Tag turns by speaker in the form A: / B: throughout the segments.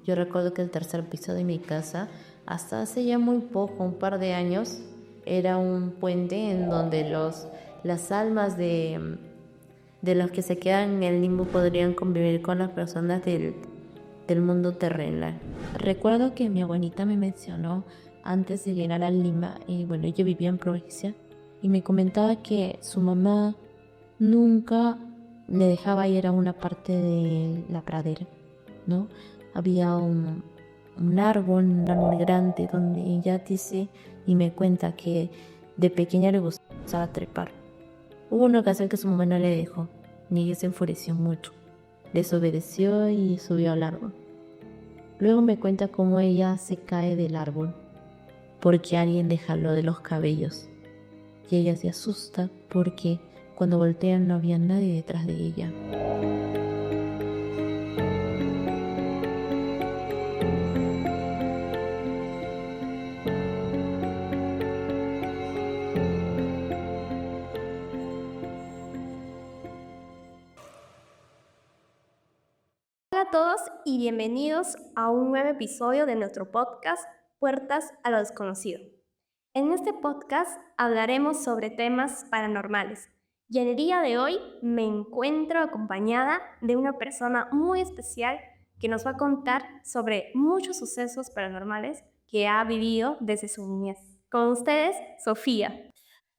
A: Yo recuerdo que el tercer piso de mi casa, hasta hace ya muy poco, un par de años, era un puente en donde las almas de los que se quedan en el limbo podrían convivir con las personas del mundo terrenal. Recuerdo que mi abuelita me mencionó antes de llegar a Lima, y bueno, yo vivía en provincia, y me comentaba que su mamá nunca le dejaba ir a una parte de la pradera, ¿no? Había un árbol grande donde ella dice y me cuenta que de pequeña le gustaba trepar. Hubo una ocasión que su mamá no le dejó, y ella se enfureció mucho. Desobedeció y subió al árbol. Luego me cuenta cómo ella se cae del árbol porque alguien le jaló de los cabellos. Y ella se asusta porque cuando voltean no había nadie detrás de ella.
B: Hola a todos y bienvenidos a un nuevo episodio de nuestro podcast Puertas a lo Desconocido. En este podcast hablaremos sobre temas paranormales y el día de hoy me encuentro acompañada de una persona muy especial que nos va a contar sobre muchos sucesos paranormales que ha vivido desde su niñez. Con ustedes, Sofía.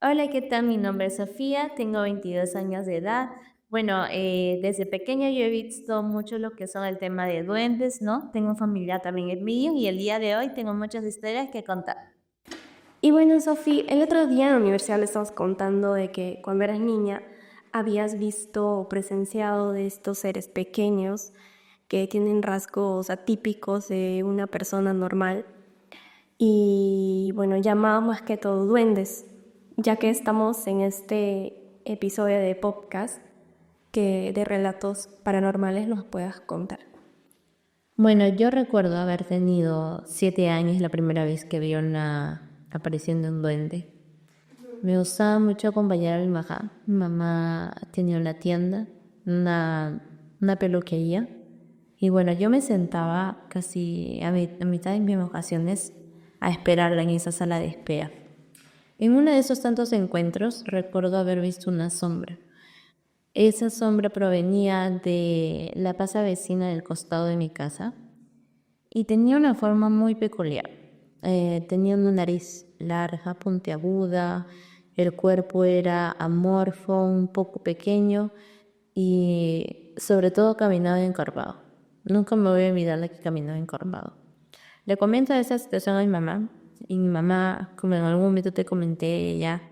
A: Hola, ¿qué tal? Mi nombre es Sofía, tengo 22 años de edad. Bueno, desde pequeña yo he visto mucho lo que son el tema de duendes, ¿no? Tengo familia también en medio y el día de hoy tengo muchas historias que contar.
B: Y bueno, Sofía, el otro día en la universidad le estabas contando de que cuando eras niña habías visto o presenciado de estos seres pequeños que tienen rasgos atípicos de una persona normal y bueno, llamaban más que todo duendes, ya que estamos en este episodio de podcast que de relatos paranormales nos puedas contar.
A: Bueno, yo recuerdo haber tenido 7 años la primera vez que vi una aparición de un duende. Me gustaba mucho acompañar a mi mamá. Mi mamá tenía una tienda, una peluquería. Y bueno, yo me sentaba casi a mitad de mis ocasiones a esperarla en esa sala de espera. En uno de esos tantos encuentros recuerdo haber visto una sombra. Esa sombra provenía de la casa vecina del costado de mi casa y tenía una forma muy peculiar. Tenía una nariz larga, puntiaguda, el cuerpo era amorfo, un poco pequeño y sobre todo caminaba encorvado. Nunca me voy a olvidar de que caminaba encorvado. Le comento esa situación a mi mamá y mi mamá, como en algún momento te comenté, ella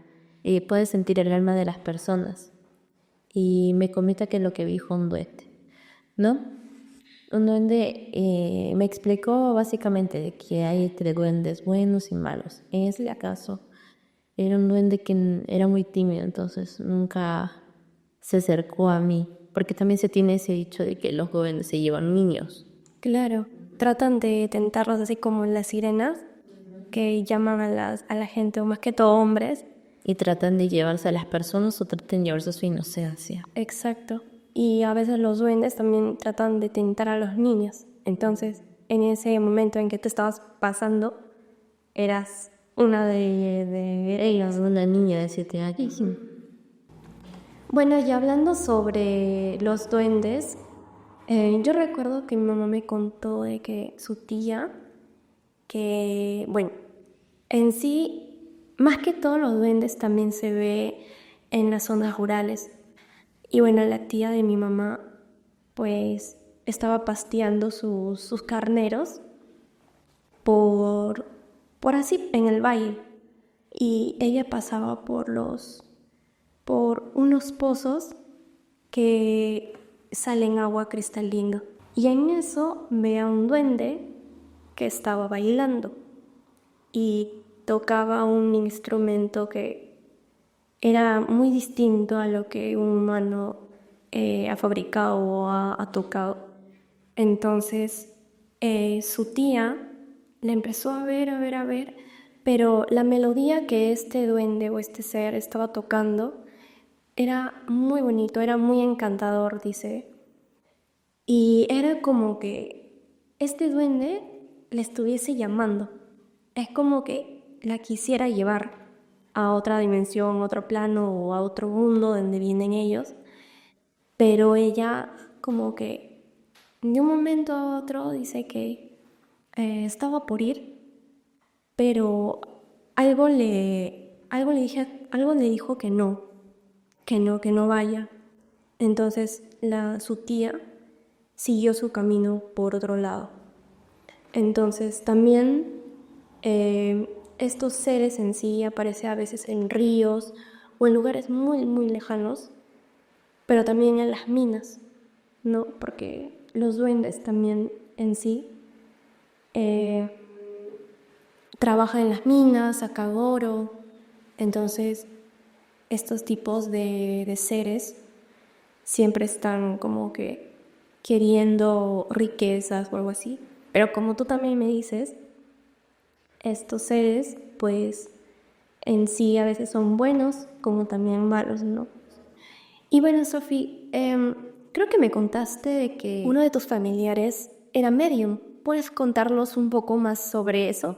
A: puede sentir el alma de las personas y me comenta que lo que vi fue un duende, ¿no? Un duende me explicó básicamente de que hay entre duendes buenos y malos. En ese caso, era un duende que era muy tímido, entonces nunca se acercó a mí, porque también se tiene ese dicho de que los duendes se llevan niños.
B: Claro, tratan de tentarlos así como las sirenas que llaman a la gente, o más que todo hombres.
A: Y tratan de llevarse a las personas o tratan de llevarse su inocencia.
B: Exacto. Y a veces los duendes también tratan de tentar a los niños. Entonces, en ese momento en que te estabas pasando, eras una de ellos.
A: Una niña de 7 años.
B: Bueno, y hablando sobre los duendes, yo recuerdo que mi mamá me contó de que su tía, que, bueno, en sí, más que todos los duendes también se ve en las zonas rurales. Y bueno, la tía de mi mamá, pues, estaba pasteando sus carneros por, por así, en el valle. Y ella pasaba por unos pozos que salen agua cristalina. Y en eso ve a un duende que estaba bailando y tocaba un instrumento que era muy distinto a lo que un humano ha fabricado o ha tocado. Entonces su tía le empezó a ver, pero la melodía que este duende o este ser estaba tocando era muy bonito, era muy encantador, dice. Y era como que este duende le estuviese llamando. Es como que la quisiera llevar a otra dimensión, otro plano o a otro mundo donde vienen ellos. Pero ella como que de un momento a otro dice que estaba por ir, pero algo le dijo que no vaya. Entonces su tía siguió su camino por otro lado. Entonces también estos seres en sí aparecen a veces en ríos o en lugares muy, muy lejanos, pero también en las minas, ¿no? Porque los duendes también en sí trabajan en las minas, sacan oro. Entonces estos tipos de seres siempre están como que queriendo riquezas o algo así. Pero como tú también me dices, estos seres pues en sí a veces son buenos como también malos, ¿no? Y bueno, Sofi, creo que me contaste de que uno de tus familiares era medium. ¿Puedes contarnos un poco más sobre eso?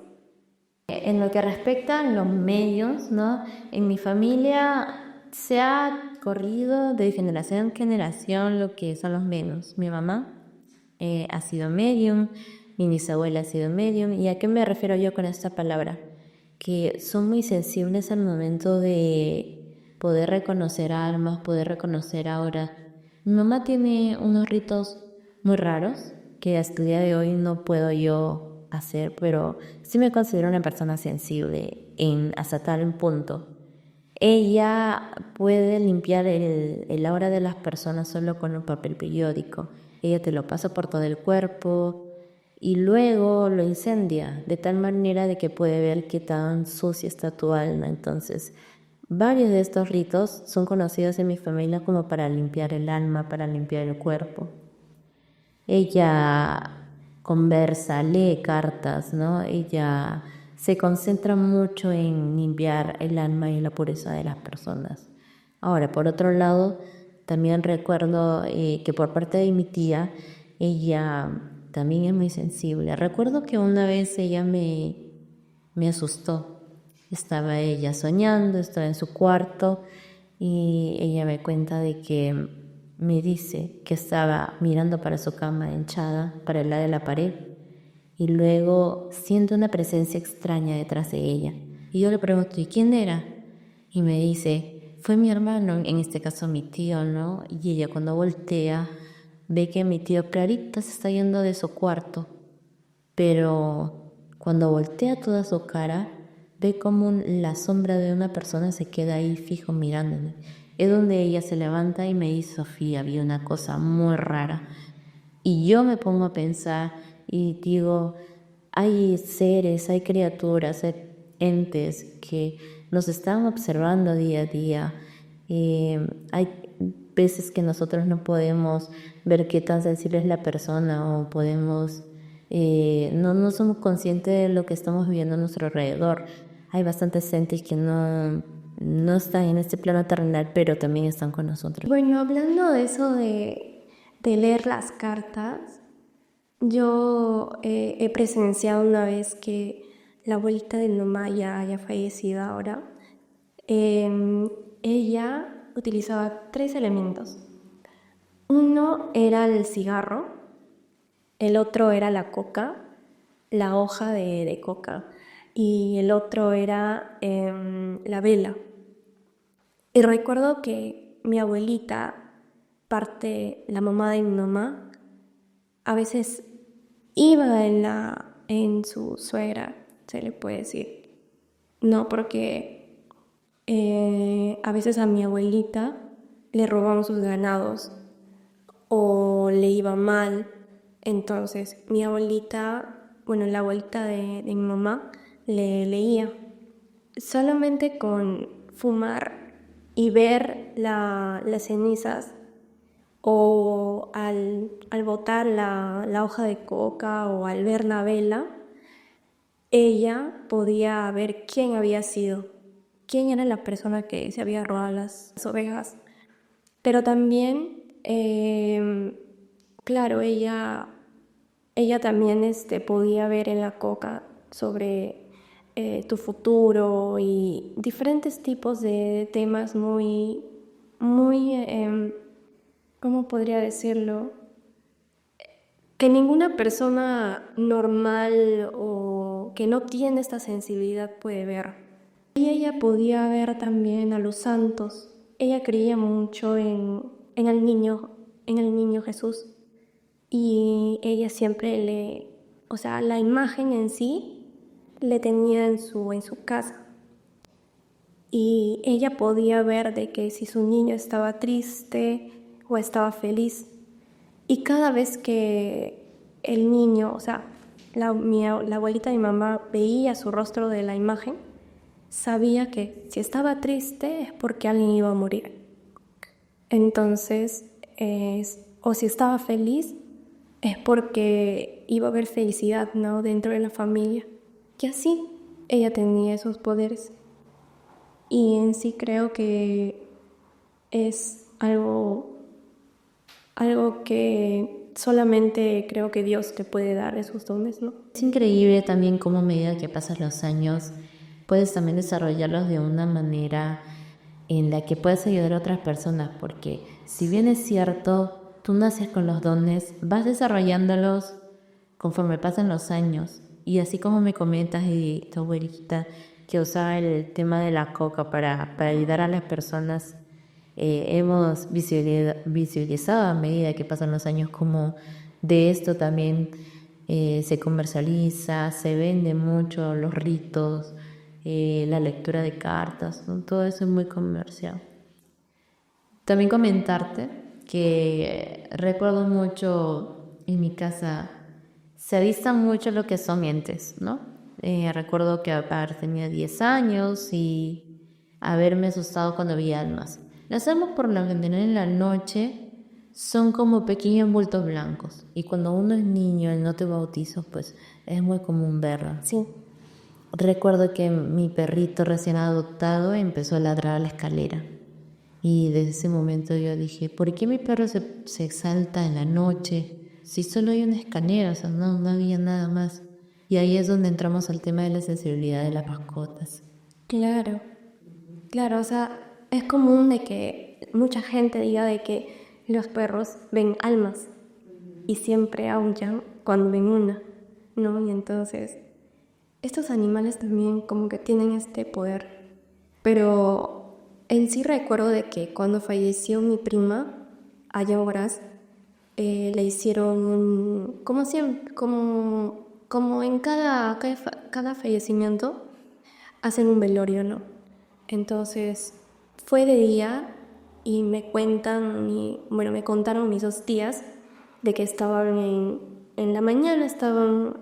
A: En lo que respecta a los medios, ¿no? En mi familia se ha corrido de generación en generación lo que son los medios. Mi mamá ha sido medium, mi bisabuela ha sido medium. ¿Y a qué me refiero yo con esta palabra? Que son muy sensibles al momento de poder reconocer almas, poder reconocer auras. Mi mamá tiene unos ritos muy raros que hasta el día de hoy no puedo yo hacer, pero sí me considero una persona sensible hasta tal punto. Ella puede limpiar el aura de las personas solo con un papel periódico. Ella te lo pasa por todo el cuerpo y luego lo incendia de tal manera de que puede ver qué tan sucia está tu alma. Entonces, varios de estos ritos son conocidos en mi familia como para limpiar el alma, para limpiar el cuerpo. Ella conversa, lee cartas, ¿no? Ella se concentra mucho en limpiar el alma y la pureza de las personas. Ahora, por otro lado, también recuerdo que por parte de mi tía, ella también es muy sensible. Recuerdo que una vez ella me asustó. Estaba ella soñando, estaba en su cuarto y ella me cuenta de que me dice que estaba mirando para su cama hinchada, para el lado de la pared, y luego siento una presencia extraña detrás de ella. Y yo le pregunto, ¿y quién era? Y me dice, fue mi hermano, en este caso mi tío, ¿no? Y ella cuando voltea ve que mi tío clarito se está yendo de su cuarto, pero cuando voltea toda su cara, ve como la sombra de una persona se queda ahí fijo mirándome. Es donde ella se levanta y me dice, Sofía, había una cosa muy rara. Y yo me pongo a pensar y digo, hay seres, hay criaturas, hay entes que nos están observando día a día. Hay veces que nosotros no podemos ver qué tan sensible es la persona o podemos, no somos conscientes de lo que estamos viviendo a nuestro alrededor. Hay bastantes entes que no están en este plano terrenal, pero también están con nosotros.
B: Bueno, hablando de eso de leer las cartas, yo he presenciado una vez que la abuelita de mi mamá ya haya fallecido ahora. Ella utilizaba 3 elementos. Uno era el cigarro, el otro era la coca, la hoja de coca, y el otro era la vela. Y recuerdo que mi abuelita, la mamá de mi mamá, a veces iba en su suegra, se le puede decir. No, porque a veces a mi abuelita le robaban sus ganados o le iba mal. Entonces mi abuelita, bueno, la abuelita de mi mamá le leía. Solamente con fumar y ver las cenizas o al botar la hoja de coca o al ver la vela, ella podía ver quién había sido, quién era la persona que se había robado las ovejas. Pero también, claro, ella ella también podía ver en la coca sobre tu futuro y diferentes tipos de temas muy, muy, ¿cómo podría decirlo? Que ninguna persona normal o que no tiene esta sensibilidad puede ver. Y ella podía ver también a los santos. Ella creía mucho en en el niño Jesús. Y ella siempre o sea, la imagen en sí le tenía en su casa. Y ella podía ver de que si su niño estaba triste o estaba feliz. Y cada vez que el niño, o sea, la abuelita de mi mamá veía su rostro de la imagen, sabía que si estaba triste es porque alguien iba a morir. Entonces, o si estaba feliz, es porque iba a haber felicidad, ¿no? Dentro de la familia. Y así, ella tenía esos poderes. Y en sí creo que es algo que solamente creo que Dios te puede dar esos dones, ¿no?
A: Es increíble también cómo a medida que pasan los años puedes también desarrollarlos de una manera en la que puedes ayudar a otras personas, porque si bien es cierto, tú naces con los dones, vas desarrollándolos conforme pasan los años. Y así como me comentas y tu abuelita que usaba el tema de la coca para ayudar a las personas, hemos visualizado a medida que pasan los años como de esto también se comercializa, se vende mucho los ritos, la lectura de cartas, ¿no? Todo eso es muy comercial. También comentarte que recuerdo mucho en mi casa, se avistan mucho lo que son entes, ¿no? Recuerdo que tenía 10 años y haberme asustado cuando vi almas. Las almas por lo general en la noche son como pequeños bultos blancos y cuando uno es niño y no te bautizas, pues es muy común verlas.
B: Sí.
A: Recuerdo que mi perrito recién adoptado empezó a ladrar a la escalera. Y desde ese momento yo dije, ¿por qué mi perro se exalta en la noche? Si solo hay una escalera, o sea, no había nada más. Y ahí es donde entramos al tema de la sensibilidad de las mascotas.
B: Claro, claro, o sea, es común de que mucha gente diga de que los perros ven almas y siempre aullan cuando ven una, ¿no? Y entonces, estos animales también como que tienen este poder. Pero en sí recuerdo de que cuando falleció mi prima, allá en Huaraz, le hicieron como siempre, como en cada fallecimiento, hacen un velorio, ¿no? Entonces, fue de día y me me contaron mis 2 tías de que estaban en la mañana, estaban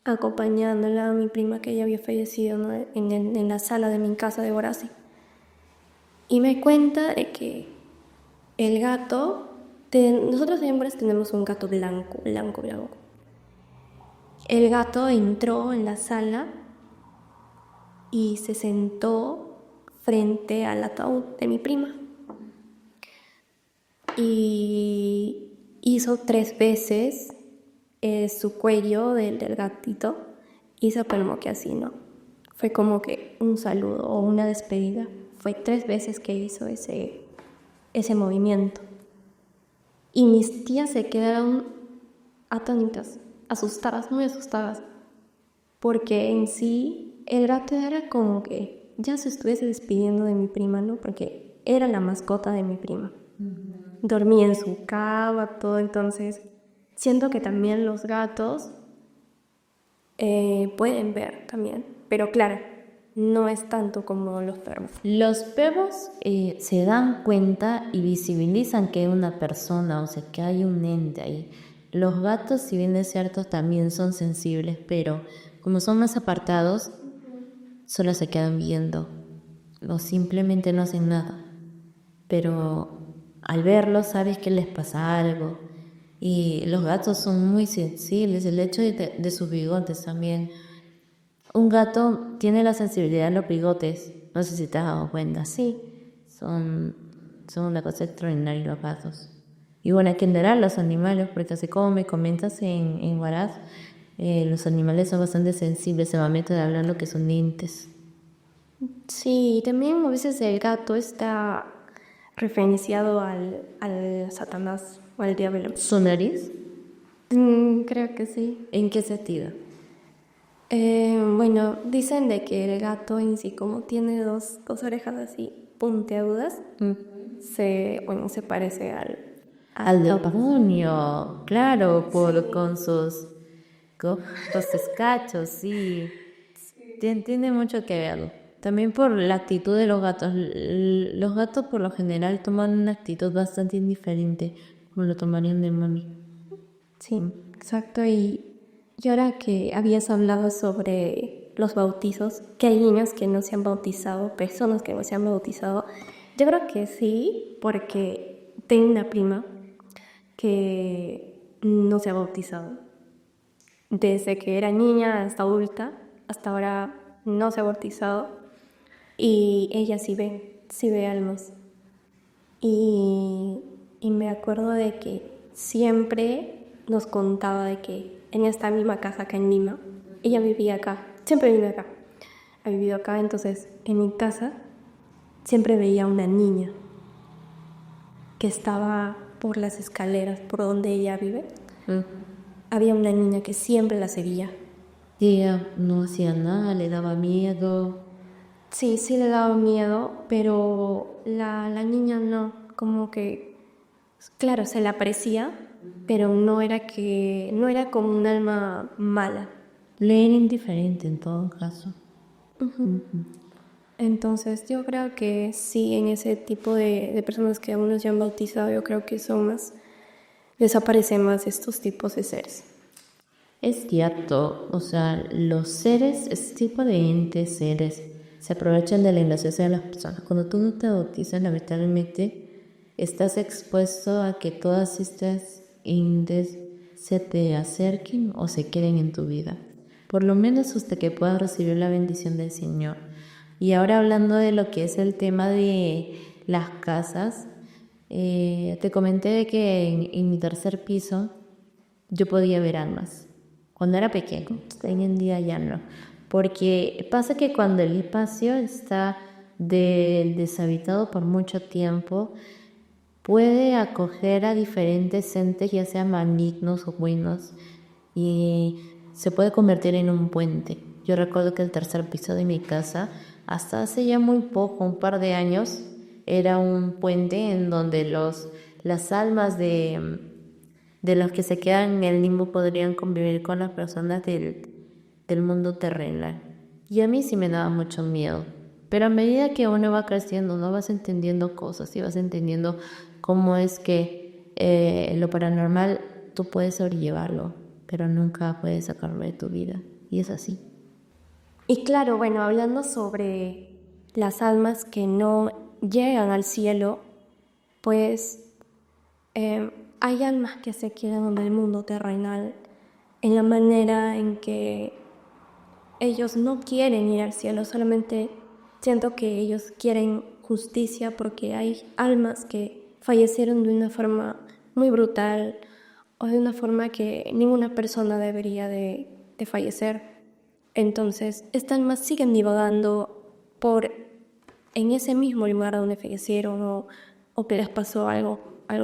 B: acompañándola a mi prima que ya había fallecido, ¿no? En la sala de mi casa de Borasi. Y me cuenta de que el gato, nosotros siempre tenemos un gato blanco. El gato entró en la sala y se sentó frente al ataúd de mi prima. Y hizo 3 veces su cuello del gatito, hizo como que así, ¿no? Fue como que un saludo o una despedida. Fue 3 veces que hizo ese movimiento. Y mis tías se quedaron atónitas, asustadas, muy asustadas, porque en sí el gato era como que ya se estuviese despidiendo de mi prima, ¿no? Porque era la mascota de mi prima. Dormía en su cama, todo, entonces siento que también los gatos pueden ver también, pero claro, no es tanto como los perros.
A: Los perros se dan cuenta y visibilizan que hay una persona, o sea, que hay un ente ahí. Los gatos, si bien es cierto, también son sensibles, pero como son más apartados, solo se quedan viendo o simplemente no hacen nada. Pero al verlos sabes que les pasa algo. Y los gatos son muy sensibles, el hecho de sus bigotes también. Un gato tiene la sensibilidad de los bigotes, no sé si te has dado cuenta.
B: Sí.
A: Son una cosa extraordinaria los gatos. Y bueno, hay que enterar los animales, porque así como me comentas en Huaraz, los animales son bastante sensibles, se va a meter a hablar lo que son dientes.
B: Sí, también a veces el gato está referenciado al Satanás o al diablo.
A: ¿Su nariz?
B: Creo que sí.
A: ¿En qué sentido?
B: Bueno, dicen de que el gato en sí, como tiene dos orejas así puntiagudas, se parece
A: Al demonio, claro, con sus escachos, sí. Tiene mucho que ver. También por la actitud de los gatos. Los gatos por lo general toman una actitud bastante indiferente, como lo tomaría un demonio.
B: Sí, exacto. Y ahora que habías hablado sobre los bautizos, que hay niños que no se han bautizado, personas que no se han bautizado, yo creo que sí, porque tengo una prima que no se ha bautizado. Desde que era niña hasta adulta, hasta ahora no se ha bautizado. Y ella sí ve almas. Y me acuerdo de que siempre nos contaba de que en esta misma casa acá en Lima, ella vivía acá, siempre vive acá, ha vivido acá, entonces en mi casa siempre veía una niña que estaba por las escaleras por donde ella vive. Había una niña que siempre la seguía.
A: Y ella no hacía nada, le daba miedo.
B: Sí, sí le daba miedo, pero la niña no, como que, claro, se le aparecía, pero no era como un alma mala.
A: Le era indiferente en todo caso.
B: Entonces yo creo que sí, en ese tipo de personas que aún no se han bautizado, yo creo que son más, desaparecen más estos tipos de seres.
A: Es cierto, o sea, los seres, este tipo de entes, seres, se aprovechan de la inocencia de las personas. Cuando tú no te bautizas, lamentablemente, estás expuesto a que todas estas entes se te acerquen o se queden en tu vida. Por lo menos hasta que puedas recibir la bendición del Señor. Y ahora hablando de lo que es el tema de las casas, te comenté de que en mi tercer piso yo podía ver almas cuando era pequeño, hoy en día ya no. Porque pasa que cuando el espacio está deshabitado por mucho tiempo, puede acoger a diferentes entes, ya sean malignos o buenos, y se puede convertir en un puente. Yo recuerdo que el tercer piso de mi casa, hasta hace ya muy poco, un par de años, era un puente en donde las almas de los que se quedan en el limbo podrían convivir con las personas del mundo terrenal. Y a mí sí me daba mucho miedo. Pero a medida que uno va creciendo, no vas entendiendo cosas y vas entendiendo cómo es que lo paranormal tú puedes sobrellevarlo, pero nunca puedes sacarlo de tu vida. Y es así.
B: Y claro, bueno, hablando sobre las almas que no llegan al cielo, pues hay almas que se quedan en el mundo terrenal en la manera en que ellos no quieren ir al cielo, solamente siento que ellos quieren justicia porque hay almas que fallecieron de una forma muy brutal o de una forma que ninguna persona debería de fallecer. Entonces, estas almas siguen divagando en ese mismo lugar donde fallecieron o que les pasó algo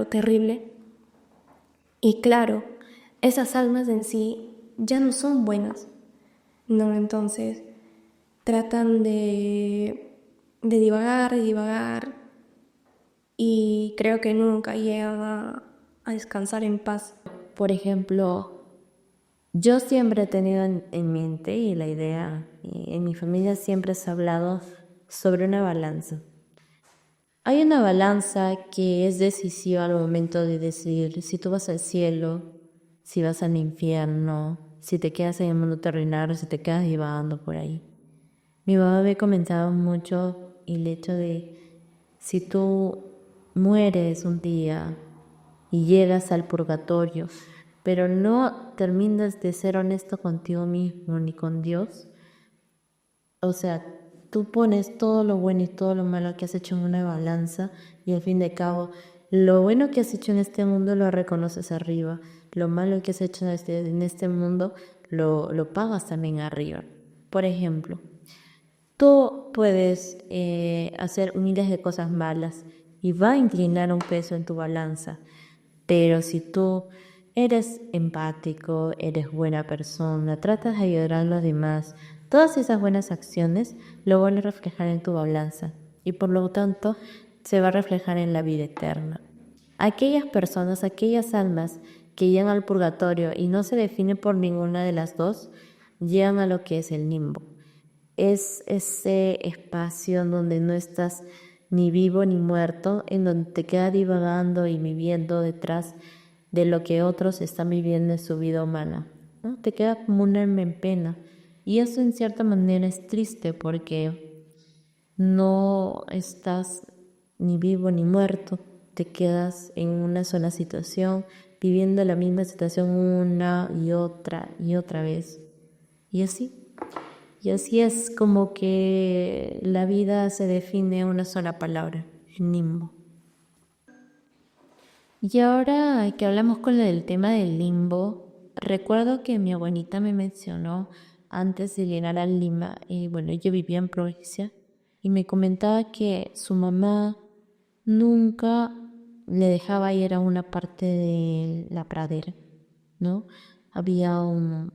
B: terrible. Y claro, esas almas en sí ya no son buenas, ¿no? Entonces tratan de divagar y creo que nunca llegan a descansar en paz.
A: Por ejemplo, yo siempre he tenido en mente y la idea, y en mi familia siempre se ha hablado sobre una balanza. Hay una balanza que es decisiva al momento de decidir si tú vas al cielo, si vas al infierno, si te quedas en el mundo terrenal o si te quedas divagando por ahí. Mi mamá me comentaba mucho el hecho de si tú mueres un día y llegas al purgatorio, pero no terminas de ser honesto contigo mismo ni con Dios, o sea, tú pones todo lo bueno y todo lo malo que has hecho en una balanza y al fin de cabo Lo bueno que has hecho en este mundo lo reconoces arriba. Lo malo que has hecho en este mundo lo pagas también arriba. Por ejemplo, tú puedes hacer miles de cosas malas y va a inclinar un peso en tu balanza. Pero si tú eres empático, eres buena persona, tratas de ayudar a los demás, todas esas buenas acciones lo van a reflejar en tu balanza y por lo tanto se va a reflejar en la vida eterna. Aquellas personas, aquellas almas que llegan al purgatorio y no se definen por ninguna de las dos, llegan a lo que es el limbo. Es ese espacio en donde no estás ni vivo ni muerto, en donde te quedas divagando y viviendo detrás de lo que otros están viviendo en su vida humana, ¿no? Te queda como un alma en pena. Y eso en cierta manera es triste porque no estás ni vivo ni muerto, te quedas en una sola situación, viviendo la misma situación una y otra vez. Y así. Y así es como que la vida se define en una sola palabra, el limbo. Y ahora que hablamos con lo del tema del limbo, recuerdo que mi abuelita me mencionó antes de llegar a Lima, y bueno, yo vivía en provincia, y me comentaba que su mamá nunca le dejaba ir a una parte de la pradera, ¿no? Había un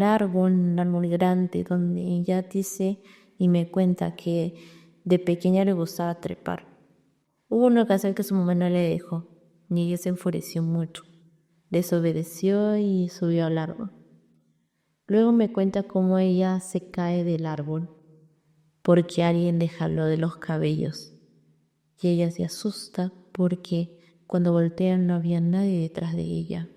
A: árbol grande donde ella dice y me cuenta que de pequeña le gustaba trepar. Hubo una ocasión que su mamá no le dejó y ella se enfureció mucho. Desobedeció y subió al árbol. Luego me cuenta cómo ella se cae del árbol porque alguien le jaló de los cabellos. Y ella se asusta porque cuando voltean no había nadie detrás de ella.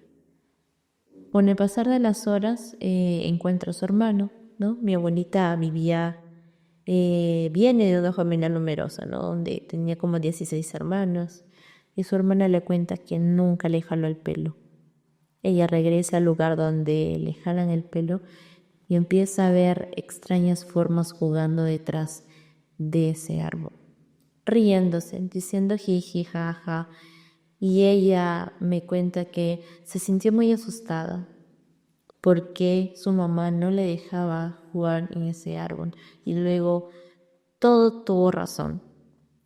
A: Con el pasar de las horas encuentra a su hermano, ¿no? Mi abuelita viene de una familia numerosa, ¿no? Donde tenía como 16 hermanos y su hermana le cuenta que nunca le jaló el pelo. Ella regresa al lugar donde le jalan el pelo y empieza a ver extrañas formas jugando detrás de ese árbol, riéndose, diciendo jiji, jaja. Y ella me cuenta que se sintió muy asustada porque su mamá no le dejaba jugar en ese árbol. Y luego todo tuvo razón,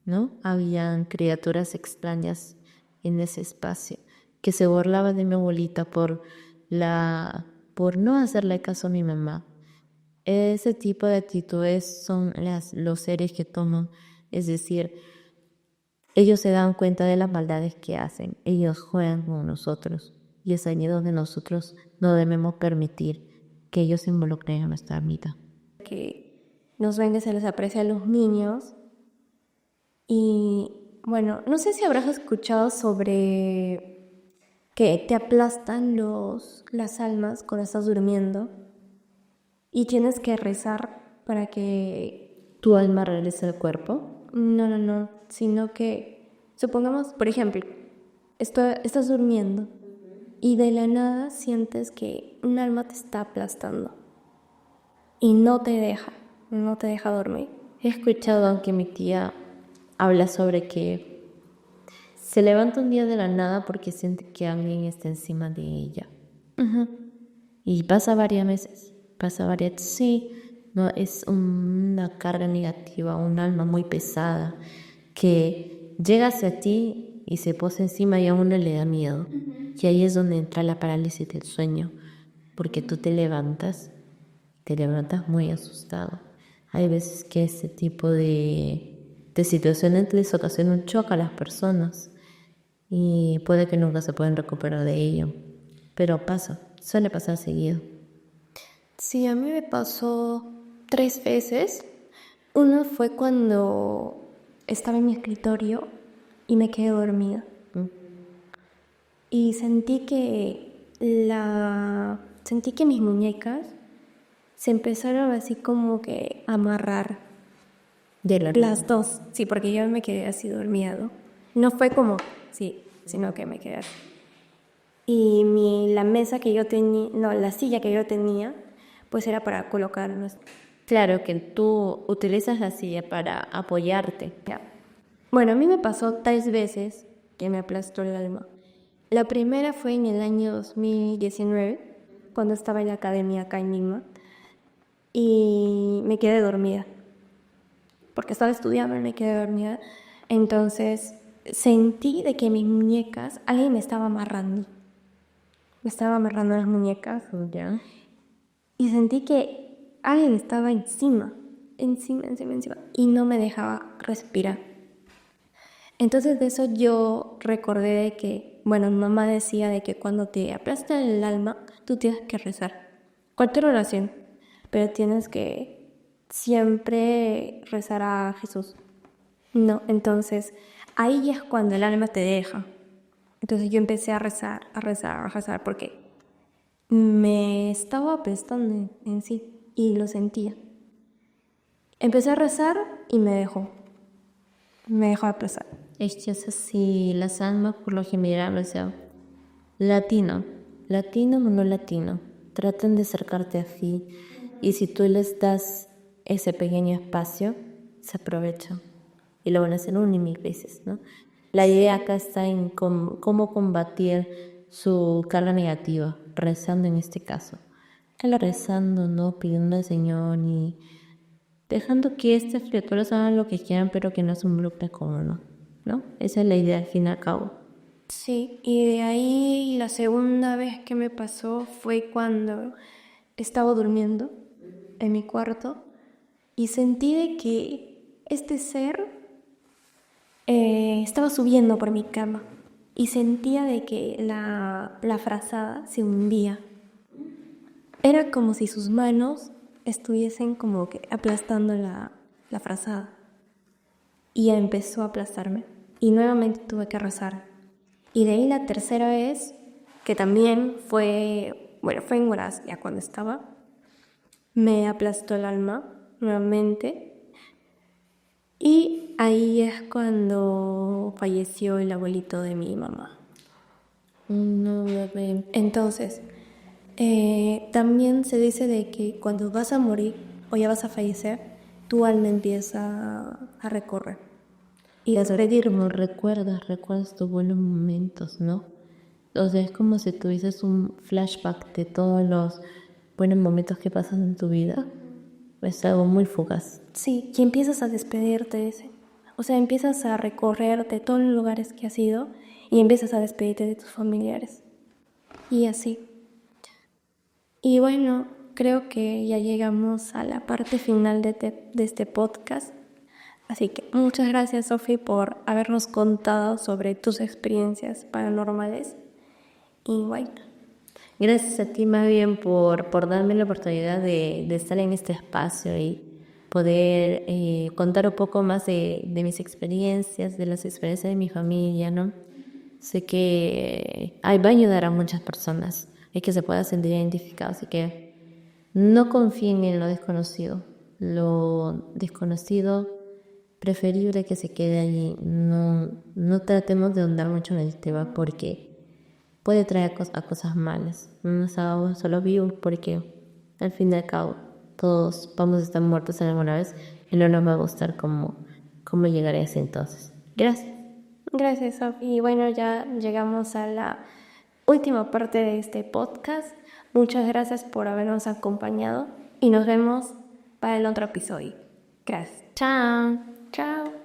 A: ¿no? Habían criaturas extrañas en ese espacio que se burlaban de mi abuelita por no hacerle caso a mi mamá. Ese tipo de actitudes son los seres que toman, es decir, ellos se dan cuenta de las maldades que hacen, ellos juegan con nosotros y es ahí donde nosotros no debemos permitir que ellos se involucren en nuestra vida.
B: Que nos ven que se les aprecia a los niños. Y bueno, no sé si habrás escuchado sobre que te aplastan las almas cuando estás durmiendo y tienes que rezar para que
A: ¿Tu alma regrese al cuerpo?
B: no, sino que supongamos, por ejemplo, estás durmiendo y de la nada sientes que un alma te está aplastando y no te deja dormir.
A: He escuchado que mi tía habla sobre que se levanta un día de la nada porque siente que alguien está encima de ella. Y pasa varias veces, sí, no, es una carga negativa, un alma muy pesada que llega hacia ti y se posa encima y a uno le da miedo. Y ahí es donde entra la parálisis del sueño, porque tú te levantas muy asustado. Hay veces que ese tipo de situaciones les ocasiona un shock a las personas y puede que nunca se puedan recuperar de ello, pero suele pasar seguido.
B: Sí, a mí me pasó 3 veces. Una fue cuando estaba en mi escritorio y me quedé dormida. Y sentí que mis muñecas se empezaron así como que a amarrar. Las dos, sí, porque yo me quedé así dormida, ¿no? No fue como, sí, sino que me quedé así. Y la mesa que yo tenía, no, la silla que yo tenía, pues era para colocarnos.
A: Claro que tú utilizas la silla para apoyarte.
B: Ya. Bueno, a mí me pasó 3 veces que me aplastó el alma. La primera fue en el año 2019, cuando estaba en la academia acá en Lima, y me quedé dormida, porque estaba estudiando y me quedé dormida. Entonces sentí de que mis muñecas, alguien me estaba amarrando las muñecas,
A: ¿Ya?
B: y sentí que alguien estaba encima, y no me dejaba respirar. Entonces de eso yo recordé de que, bueno, mi mamá decía de que cuando te aplasta el alma, tú tienes que rezar. Cualquier oración, pero tienes que siempre rezar a Jesús. No, entonces ahí es cuando el alma te deja. Entonces yo empecé a rezar, porque me estaba aplastando en sí y lo sentía. Empecé a rezar y me dejó aplastar.
A: Es así, las almas por lo general, o sea, latino o no latino, tratan de acercarte a ti y si tú les das ese pequeño espacio, se aprovechan y lo van a hacer una y mil veces, ¿no? La idea acá está en cómo combatir su carga negativa, rezando en este caso. Rezando, ¿no? Pidiendo al Señor y dejando que estas criaturas hagan lo que quieran, pero que no se involucren con uno, ¿no? Esa es la idea al fin y al cabo.
B: Sí, y de ahí la segunda vez que me pasó fue cuando estaba durmiendo en mi cuarto y sentí de que este ser estaba subiendo por mi cama y sentía de que la frazada se hundía. Era como si sus manos estuviesen como que aplastando la frazada. Y empezó a aplastarme. Y nuevamente tuve que rezar. Y de ahí la tercera vez, que también fue en Huaraz, ya cuando estaba, me aplastó el alma nuevamente. Y ahí es cuando falleció el abuelito de mi mamá.
A: No, bebé.
B: Entonces, también se dice de que cuando vas a morir o ya vas a fallecer, tu alma empieza a recorrer.
A: Y despedirnos, recuerdas tus buenos momentos, ¿no? O sea, es como si tuvieses un flashback de todos los buenos momentos que pasan en tu vida. Es algo muy fugaz.
B: Sí, y empiezas a despedirte de ese. O sea, empiezas a recorrer de todos los lugares que has ido y empiezas a despedirte de tus familiares. Y así. Y bueno, creo que ya llegamos a la parte final de este podcast. Así que muchas gracias, Sofi, por habernos contado sobre tus experiencias paranormales. Y bueno,
A: Gracias a ti más bien por darme la oportunidad de estar en este espacio y poder contar un poco más de mis experiencias, de las experiencias de mi familia, ¿no? Sé que va a ayudar a muchas personas y que se pueda sentir identificado, así que no confíen en lo desconocido. Lo desconocido, preferible que se quede allí. No tratemos de ahondar mucho en el tema porque puede traer a cosas malas. No nos hagamos solo vivos porque al fin y al cabo todos vamos a estar muertos en alguna vez y no nos va a gustar cómo llegar a ese entonces. Gracias.
B: gracias, Sofi. Y bueno, ya llegamos a la última parte de este podcast. Muchas gracias por habernos acompañado y nos vemos para el otro episodio. Gracias.
A: Chao.
B: Chao.